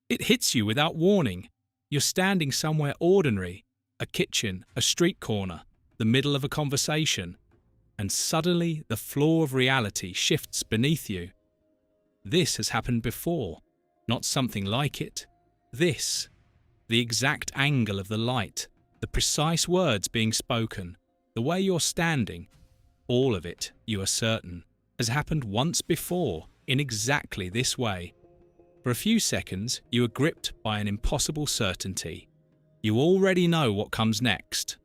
It hits you without warning. You're standing somewhere ordinary, a kitchen, a street corner, the middle of a conversation, and suddenly the floor of reality shifts beneath you. This has happened before, not something like it. This, the exact angle of the light, the precise words being spoken, the way you're standing, all of it, you are certain, has happened once before in exactly this way. For a few seconds, you are gripped by an impossible certainty. You already know what comes next,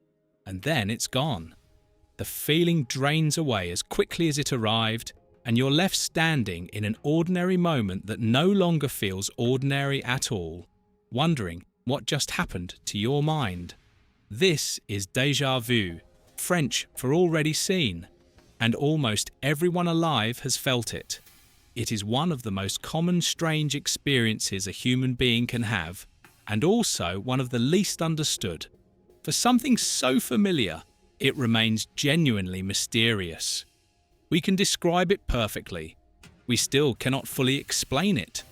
and then it's gone. The feeling drains away as quickly as it arrived, and you're left standing in an ordinary moment that no longer feels ordinary at all, wondering what just happened to your mind. This is déjà vu, French for already seen, and almost everyone alive has felt it. It is one of the most common strange experiences a human being can have, and also one of the least understood. For something so familiar, it remains genuinely mysterious. We can describe it perfectly. We still cannot fully explain it.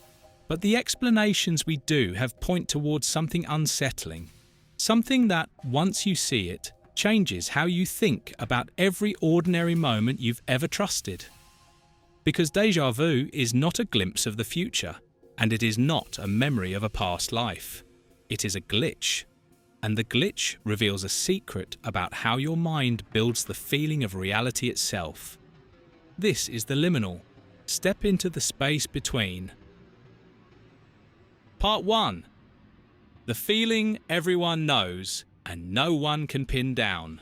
But the explanations we do have point towards something unsettling. Something that, once you see it, changes how you think about every ordinary moment you've ever trusted. Because déjà vu is not a glimpse of the future, and it is not a memory of a past life. It is a glitch. And the glitch reveals a secret about how your mind builds the feeling of reality itself. This is TheLiminal. Step into the space between. Part 1. The feeling everyone knows and no one can pin down.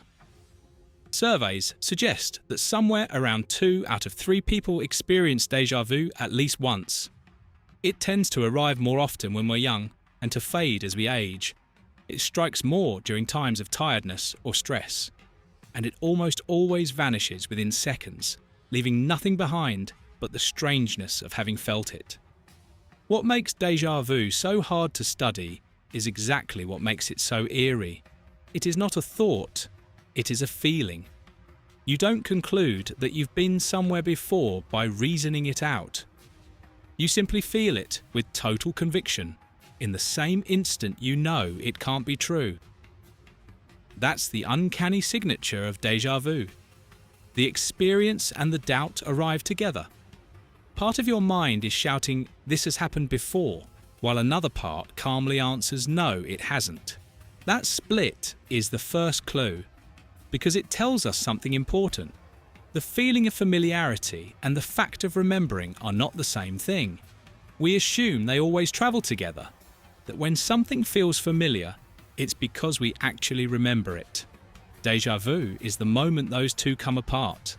Surveys suggest that somewhere around 2 out of 3 people experience déjà vu at least once. It tends to arrive more often when we're young and to fade as we age. It strikes more during times of tiredness or stress, and it almost always vanishes within seconds, leaving nothing behind but the strangeness of having felt it. What makes déjà vu so hard to study is exactly what makes it so eerie. It is not a thought, it is a feeling. You don't conclude that you've been somewhere before by reasoning it out. You simply feel it with total conviction. In the same instant you know it can't be true. That's the uncanny signature of déjà vu. The experience and the doubt arrive together. Part of your mind is shouting, "This has happened before," while another part calmly answers, "No, it hasn't." That split is the first clue, because it tells us something important. The feeling of familiarity and the fact of remembering are not the same thing. We assume they always travel together, that when something feels familiar, it's because we actually remember it. Déjà vu is the moment those two come apart.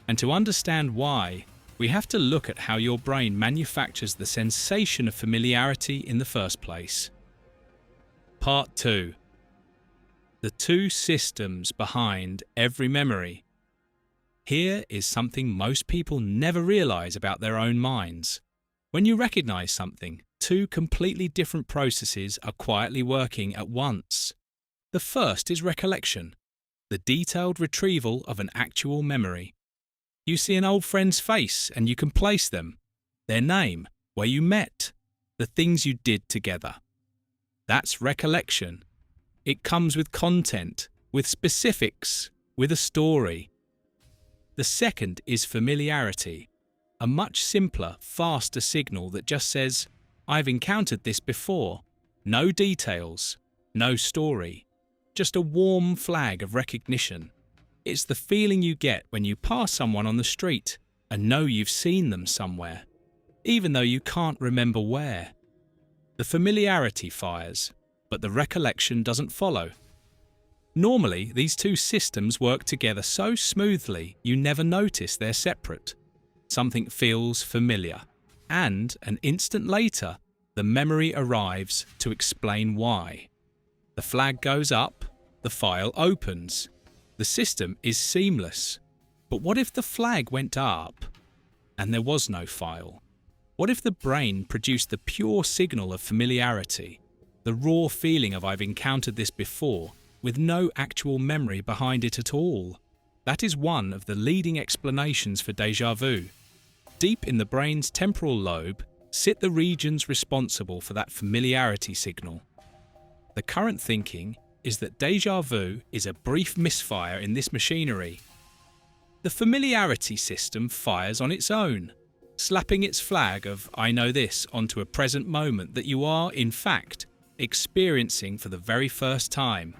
And to understand why, we have to look at how your brain manufactures the sensation of familiarity in the first place. Part 2. The 2 systems behind every memory. Here is something most people never realize about their own minds. When you recognize something, 2 completely different processes are quietly working at once. The first is recollection, the detailed retrieval of an actual memory. You see an old friend's face and you can place them, their name, where you met, the things you did together. That's recollection. It comes with content, with specifics, with a story. The second is familiarity, a much simpler, faster signal that just says, "I've encountered this before." No details, no story, just a warm flag of recognition. It's the feeling you get when you pass someone on the street and know you've seen them somewhere, even though you can't remember where. The familiarity fires, but the recollection doesn't follow. Normally, these 2 systems work together so smoothly you never notice they're separate. Something feels familiar, and an instant later, the memory arrives to explain why. The flag goes up, the file opens. The system is seamless. But what if the flag went up and there was no file? What if the brain produced the pure signal of familiarity, the raw feeling of "I've encountered this before," with no actual memory behind it at all? That is one of the leading explanations for déjà vu. Deep in the brain's temporal lobe, sit the regions responsible for that familiarity signal. The current thinking is that déjà vu is a brief misfire in this machinery. The familiarity system fires on its own, slapping its flag of "I know this" onto a present moment that you are, in fact, experiencing for the very first time.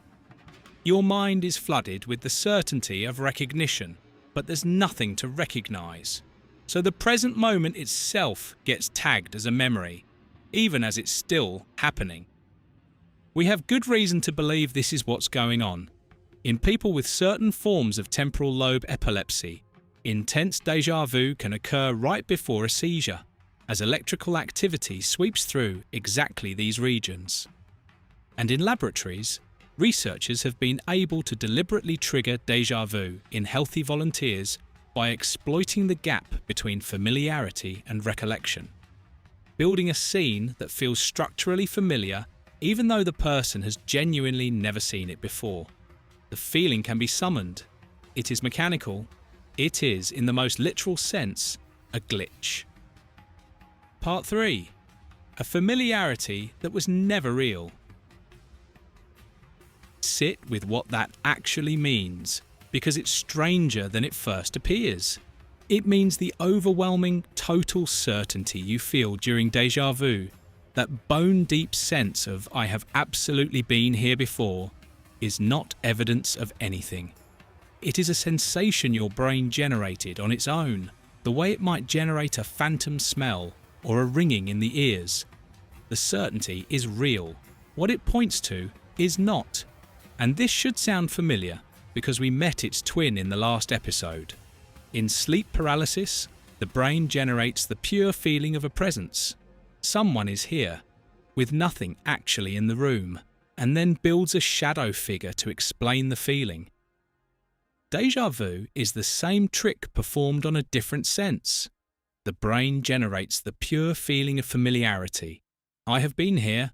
Your mind is flooded with the certainty of recognition, but there's nothing to recognize. So the present moment itself gets tagged as a memory, even as it's still happening. We have good reason to believe this is what's going on. In people with certain forms of temporal lobe epilepsy, intense déjà vu can occur right before a seizure, as electrical activity sweeps through exactly these regions. And in laboratories, researchers have been able to deliberately trigger déjà vu in healthy volunteers by exploiting the gap between familiarity and recollection, building a scene that feels structurally familiar even though the person has genuinely never seen it before. The feeling can be summoned. It is mechanical. It is, in the most literal sense, a glitch. Part 3. A familiarity that was never real. Sit with what that actually means, because it's stranger than it first appears. It means the overwhelming, total certainty you feel during déjà vu, that bone-deep sense of "I have absolutely been here before," is not evidence of anything. It is a sensation your brain generated on its own, the way it might generate a phantom smell or a ringing in the ears. The certainty is real. What it points to is not. And this should sound familiar because we met its twin in the last episode. In sleep paralysis, the brain generates the pure feeling of a presence. Someone is here, with nothing actually in the room, and then builds a shadow figure to explain the feeling. Déjà vu is the same trick performed on a different sense. The brain generates the pure feeling of familiarity. "I have been here,"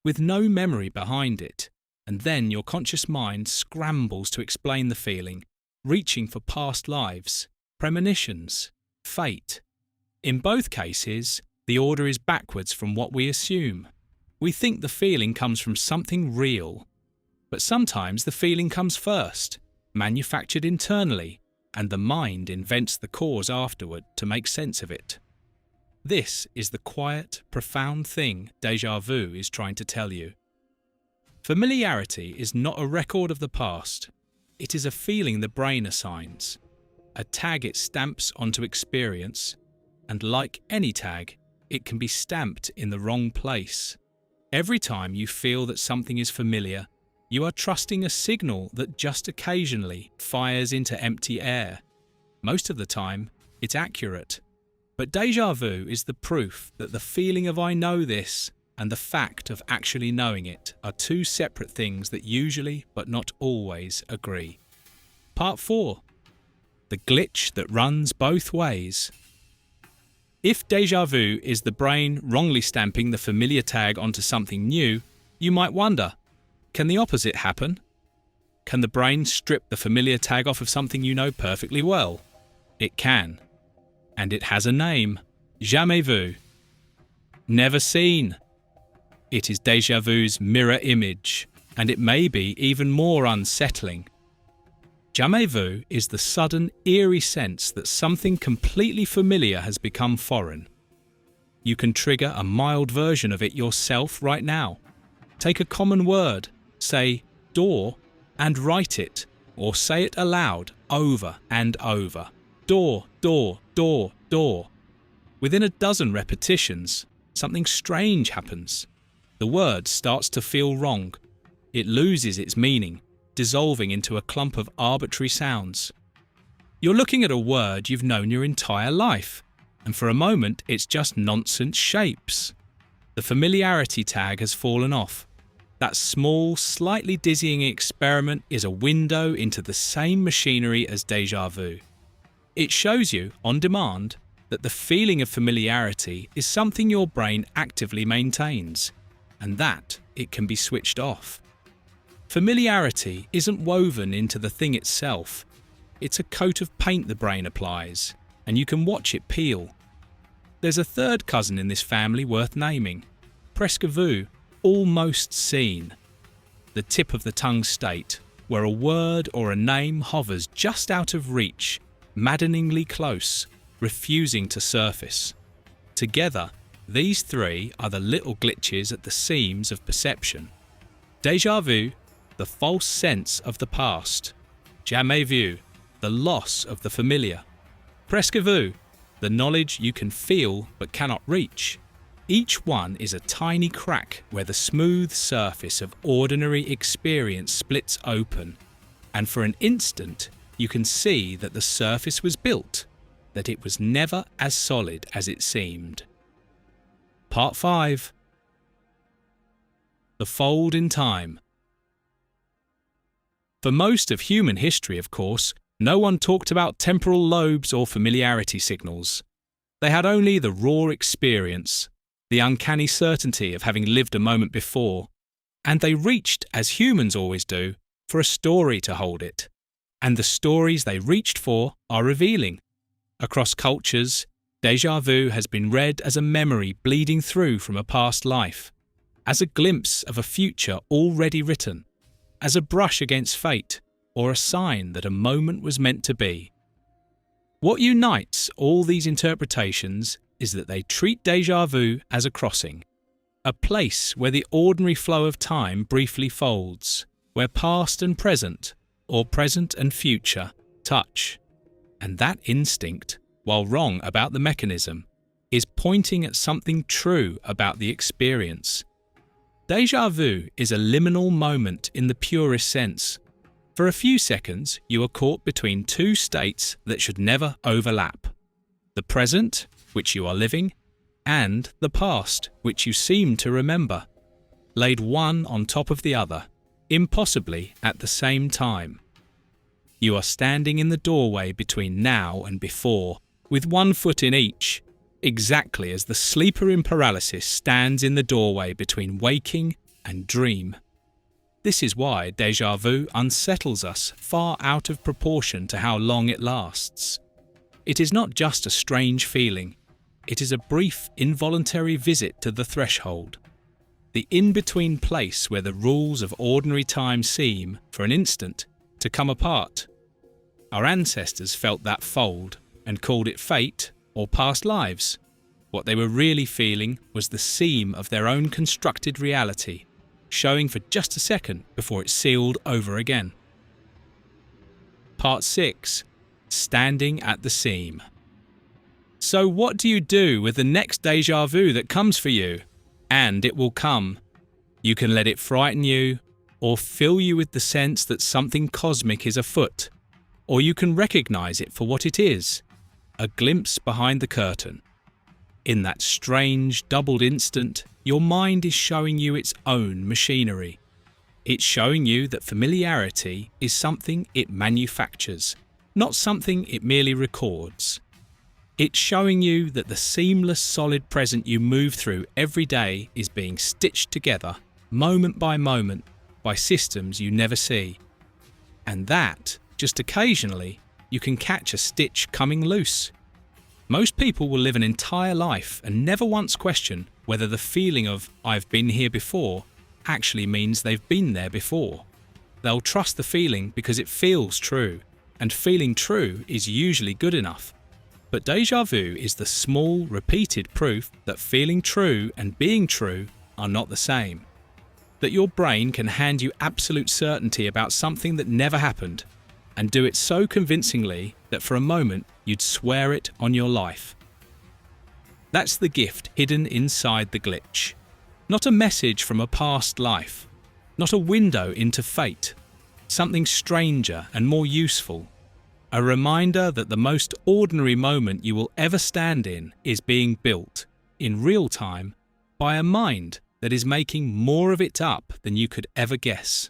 with no memory behind it, and then your conscious mind scrambles to explain the feeling, reaching for past lives, premonitions, fate. In both cases, the order is backwards from what we assume. We think the feeling comes from something real, but sometimes the feeling comes first, manufactured internally, and the mind invents the cause afterward to make sense of it. This is the quiet, profound thing déjà vu is trying to tell you. Familiarity is not a record of the past. It is a feeling the brain assigns, a tag it stamps onto experience, and like any tag, it can be stamped in the wrong place. Every time you feel that something is familiar, you are trusting a signal that just occasionally fires into empty air. Most of the time, it's accurate. But déjà vu is the proof that the feeling of "I know this" and the fact of actually knowing it are two separate things that usually, but not always, agree. Part 4. The glitch that runs both ways. If déjà vu is the brain wrongly stamping the familiar tag onto something new, you might wonder, can the opposite happen? Can the brain strip the familiar tag off of something you know perfectly well? It can. And it has a name. Jamais vu. Never seen. It is déjà vu's mirror image, and it may be even more unsettling. Jamais vu is the sudden, eerie sense that something completely familiar has become foreign. You can trigger a mild version of it yourself right now. Take a common word, say "door," and write it, or say it aloud over and over. Door, door, door, door. Within a dozen repetitions, something strange happens. The word starts to feel wrong. It loses its meaning, dissolving into a clump of arbitrary sounds. You're looking at a word you've known your entire life, and for a moment it's just nonsense shapes. The familiarity tag has fallen off. That small, slightly dizzying experiment is a window into the same machinery as déjà vu. It shows you, on demand, that the feeling of familiarity is something your brain actively maintains, and that it can be switched off. Familiarity isn't woven into the thing itself. It's a coat of paint the brain applies, and you can watch it peel. There's a third cousin in this family worth naming. Presque vu, almost seen. The tip of the tongue state, where a word or a name hovers just out of reach, maddeningly close, refusing to surface. Together, these three are the little glitches at the seams of perception. Déjà vu, the false sense of the past. Jamais vu, the loss of the familiar. Presque vu, the knowledge you can feel but cannot reach. Each one is a tiny crack where the smooth surface of ordinary experience splits open, and for an instant you can see that the surface was built, that it was never as solid as it seemed. Part 5. The fold in time. For most of human history, of course, no one talked about temporal lobes or familiarity signals. They had only the raw experience, the uncanny certainty of having lived a moment before, and they reached, as humans always do, for a story to hold it. And the stories they reached for are revealing. Across cultures, déjà vu has been read as a memory bleeding through from a past life, as a glimpse of a future already written, as a brush against fate, or a sign that a moment was meant to be. What unites all these interpretations is that they treat déjà vu as a crossing, a place where the ordinary flow of time briefly folds, where past and present, or present and future, touch. And that instinct, while wrong about the mechanism, is pointing at something true about the experience. Déjà vu is a liminal moment in the purest sense. For a few seconds, you are caught between two states that should never overlap. The present, which you are living, and the past, which you seem to remember, laid one on top of the other, impossibly at the same time. You are standing in the doorway between now and before, with one foot in each, exactly as the sleeper in paralysis stands in the doorway between waking and dream. This is why déjà vu unsettles us far out of proportion to how long it lasts. It is not just a strange feeling, it is a brief, involuntary visit to the threshold, the in-between place where the rules of ordinary time seem, for an instant, to come apart. Our ancestors felt that fold and called it fate or past lives. What they were really feeling was the seam of their own constructed reality, showing for just a second before it sealed over again. Part 6. Standing at the seam. So what do you do with the next déjà vu that comes for you? And it will come. You can let it frighten you, or fill you with the sense that something cosmic is afoot, or you can recognize it for what it is, a glimpse behind the curtain. In that strange, doubled instant, your mind is showing you its own machinery. It's showing you that familiarity is something it manufactures, not something it merely records. It's showing you that the seamless, solid present you move through every day is being stitched together, moment by moment, by systems you never see. And that, just occasionally, you can catch a stitch coming loose. Most people will live an entire life and never once question whether the feeling of "I've been here before" actually means they've been there before. They'll trust the feeling because it feels true, and feeling true is usually good enough. But déjà vu is the small, repeated proof that feeling true and being true are not the same. That your brain can hand you absolute certainty about something that never happened, and do it so convincingly that for a moment you'd swear it on your life. That's the gift hidden inside the glitch. Not a message from a past life, not a window into fate, something stranger and more useful. A reminder that the most ordinary moment you will ever stand in is being built, in real time, by a mind that is making more of it up than you could ever guess.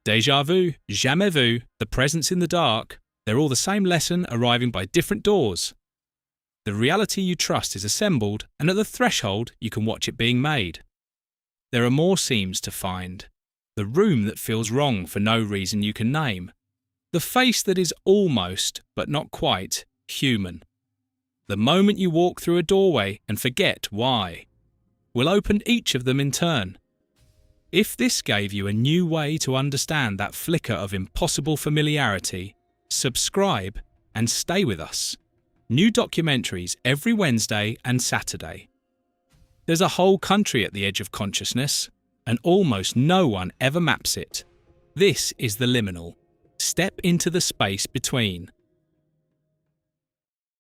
Déjà vu, jamais vu, the presence in the dark, they're all the same lesson arriving by different doors. The reality you trust is assembled, and at the threshold you can watch it being made. There are more seams to find. The room that feels wrong for no reason you can name. The face that is almost, but not quite, human. the moment you walk through a doorway and forget why. We'll open each of them in turn. If this gave you a new way to understand that flicker of impossible familiarity, subscribe and stay with us. New documentaries every Wednesday and Saturday. There's a whole country at the edge of consciousness, and almost no one ever maps it. This is TheLiminal. Step into the space between.